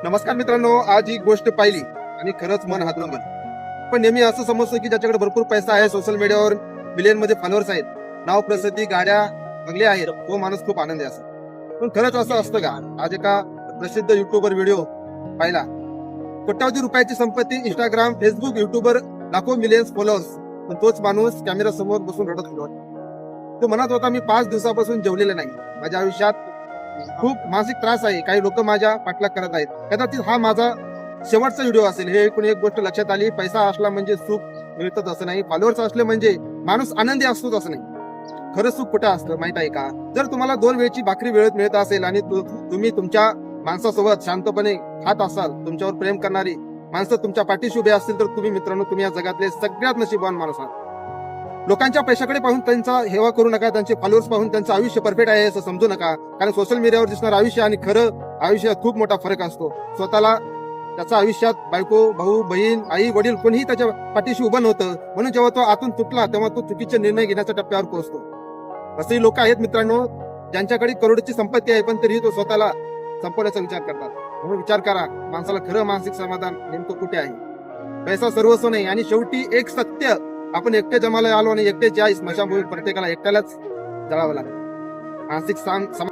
नमस्कार मित्रांनो, आज ही गोष्ट पाहिली आणि खरंच मन हादरून गेलं. पण नेहमी असं समजतं की ज्याच्याकडे भरपूर पैसा आहे, सोशल मीडियावर मिलियन मध्ये फॉलोअर्स आहेत, नाव प्रसिद्धी, गाड्या बंगले आहेत, तो माणूस खूप आनंदी असतो. पण खरंच असं असतं का? आज एका प्रसिद्ध युट्यूबर व्हिडिओ पाहिला, कोट्यावधी रुपयाची संपत्ती, इंस्टाग्राम, फेसबुक, युट्यूबर, लाखो मिलियन्स फॉलोअर्स, पण तोच माणूस कॅमेरा समोर बसून रडत होता. तो म्हणत होता, मी 5 दिवसापासून जेवलेला नाही, माझ्या आयुष्यात खूप मानसिक त्रास आहे, काही लोक माझ्या पाठलाग करत आहेत, कदाचित हा माझा शेवटचा व्हिडिओ असेल. हे ऐकून एक गोष्ट लक्षात आली, पैसा असला म्हणजे सुख मिळतच असं नाही, फॉलोअर्स असले म्हणजे माणूस आनंदी असतोच असं नाही. खरं सुख कुठं असतं माहित आहे का? जर तुम्हाला 2 वेळची भाकरी वेळेत मिळत असेल आणि तुम्ही तुमच्या माणसासोबत शांतपणे खात असाल, तुमच्यावर प्रेम करणारी माणसं तुमच्या पाठीशी उभे असतील, तर तुम्ही मित्रांनो, तुम्ही या जगातले सगळ्यात नशीबवान माणूस आहात. लोकांच्या पैशाकडे पाहून त्यांचा हेवा करू नका, त्यांचे फॉलोअर्स पाहून त्यांचं आयुष्य परफेक्ट आहे असं समजू नका. कारण सोशल मीडियावर दिसणारं आयुष्य आणि खरं आयुष्यात खूप मोठा फरक असतो. स्वतःला त्याच्या आयुष्यात बायको, भाऊ, बहीण, आई, वडील कोणीही त्याच्या पाठीशी उभं नव्हतं, म्हणून जेव्हा तो आतून तुटला तेव्हा तो चुकीचे निर्णय घेण्याच्या टप्प्यावर पोहोचतो. असेही लोक आहेत मित्रांनो, ज्यांच्याकडे करोडची संपत्ती आहे, पण तरीही तो स्वतःला संपवण्याचा विचार करतात. म्हणून विचार करा, माणसाला खरं मानसिक समाधान नेमकं कुठे आहे? पैसा सर्वस्व नाही. आणि शेवटी एक सत्य, आपण एकटे जमाला आलो आणि एकटे ज्या स्मशानभूमीत प्रत्येकाला एकट्यालाच जळावं लागतं. मानसिक